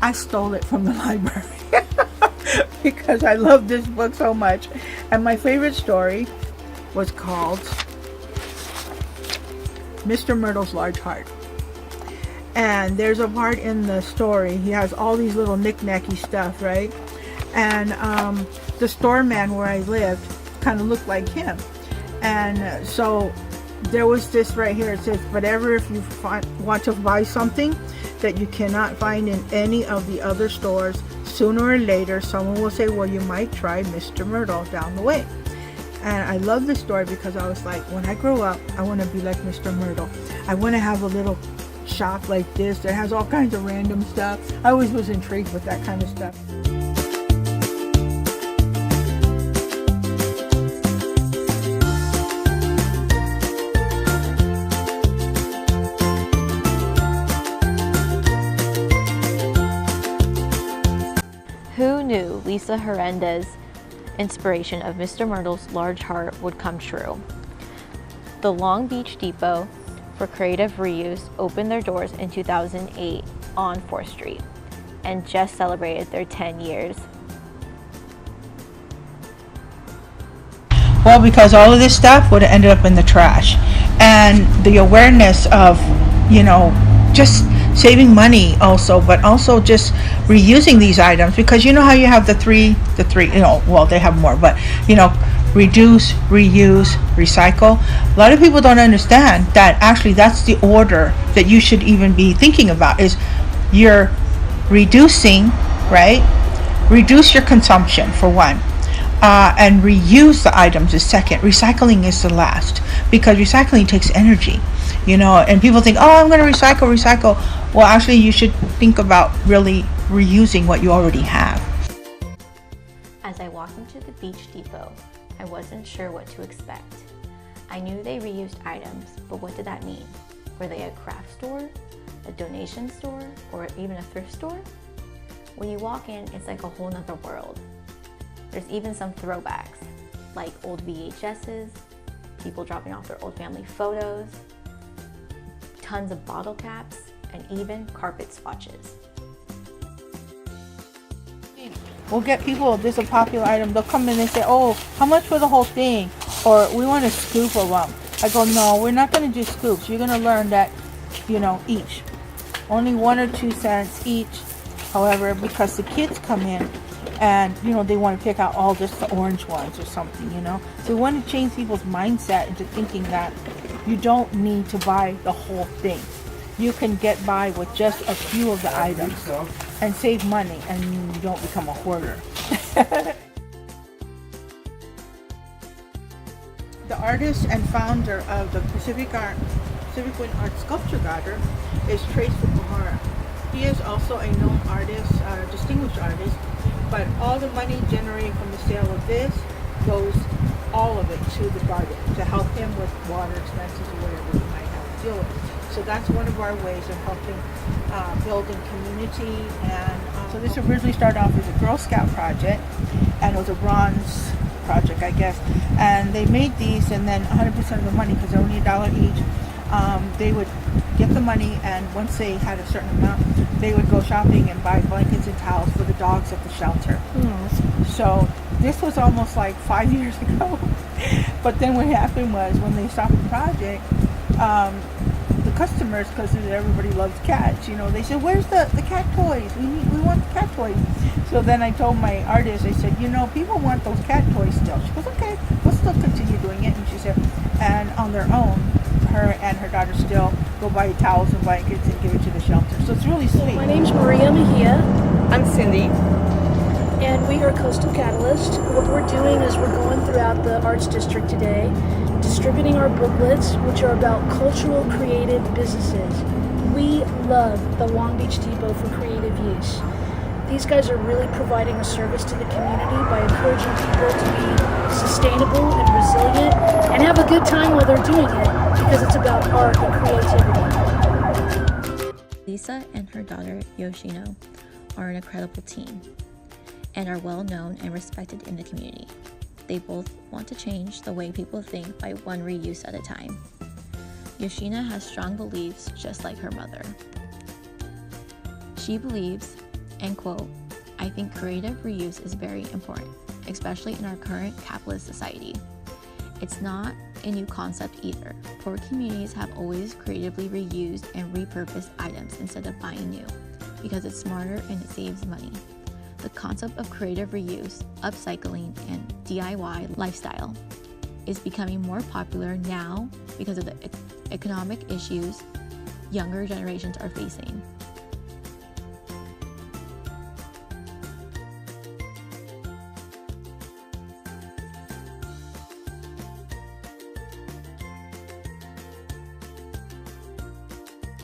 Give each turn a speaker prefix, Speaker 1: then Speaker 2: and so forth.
Speaker 1: I stole it from the library because I love this book so much. And my favorite story was called Mr. Myrtle's Large Heart. And there's a part in the story, he has all these little knick-knacky stuff, right? And the store man where I lived kind of looked like him. And so there was this right here. It says, but ever if you want to buy something that you cannot find in any of the other stores, sooner or later someone will say, well, you might try Mr. Myrtle down the way. And I love this story because I was like, when I grow up, I want to be like Mr. Myrtle. I want to have a little shop like this that has all kinds of random stuff. I always was intrigued with that kind of stuff.
Speaker 2: Who knew Lisa Hernandez's inspiration of Mr. Myrtle's large heart would come true? The Long Beach Depot for Creative Reuse opened their doors in 2008 on 4th Street and just celebrated their 10 years.
Speaker 1: Well, because all of this stuff would have ended up in the trash. And the awareness of, just saving money also, but also just reusing these items, because you know how you have the three, well, they have more, but reduce, reuse, recycle. A lot of people don't understand that actually that's the order that you should even be thinking about. Is you're reducing, right? Reduce your consumption for one, and reuse the items is second. Recycling is the last, because recycling takes energy, and people think, oh, I'm going to recycle. Well, actually you should think about really reusing what you already have.
Speaker 2: As I walked into the Beach Depot, I wasn't sure what to expect. I knew they reused items, but what did that mean? Were they a craft store, a donation store, or even a thrift store? When you walk in, it's like a whole nother world. There's even some throwbacks, like old VHSs, people dropping off their old family photos, tons of bottle caps, and even carpet swatches.
Speaker 1: We'll get people, there's a popular item, they'll come in and say, oh, how much for the whole thing? Or we want a scoop of them. I go, no, we're not going to do scoops. You're going to learn that, each. Only 1 or 2 cents each. However, because the kids come in and, they want to pick out all just the orange ones or something, So we want to change people's mindset into thinking that you don't need to buy the whole thing. You can get by with just a few of the items and save money, and you don't become a hoarder. The artist and founder of the Pacific Wind Art Sculpture Garden is Trace Fukuhara. He is also a known artist, distinguished artist, but all the money generated from the sale of this goes, all of it, to the garden to help him with water expenses or whatever he might have to deal with. So that's one of our ways of helping building community. And so this originally started off as a Girl Scout project, and it was a bronze project, I guess. And they made these, and then 100% of the money, because they're only $1 each, they would get the money, and once they had a certain amount, they would go shopping and buy blankets and towels for the dogs at the shelter. So this was almost like 5 years ago. But then what happened was, when they stopped the project, the customers, because everybody loves cats, they said, where's the cat toys? We want the cat toys. So then I told my artist, I said, people want those cat toys still. She goes, okay, we'll still continue doing it. And she said, and on their own, her and her daughter still go buy towels and blankets and give it to the shelter. So it's really sweet.
Speaker 3: My name's Maria Mejia.
Speaker 4: I'm Cindy.
Speaker 3: And we are Coastal Catalyst. What we're doing is we're going throughout the Arts District today, distributing our booklets, which are about cultural creative businesses. We love the Long Beach Depot for Creative Use. These guys are really providing a service to the community by encouraging people to be sustainable and resilient and have a good time while they're doing it, because it's about art and creativity.
Speaker 2: Lisa and her daughter, Yoshino, are an incredible team and are well known and respected in the community. They both want to change the way people think by one reuse at a time. Yoshina has strong beliefs just like her mother. She believes End quote. I think creative reuse is very important, especially in our current capitalist society. It's not a new concept either. Poor communities have always creatively reused and repurposed items instead of buying new, because it's smarter and it saves money. The concept of creative reuse, upcycling, and DIY lifestyle is becoming more popular now because of the economic issues younger generations are facing.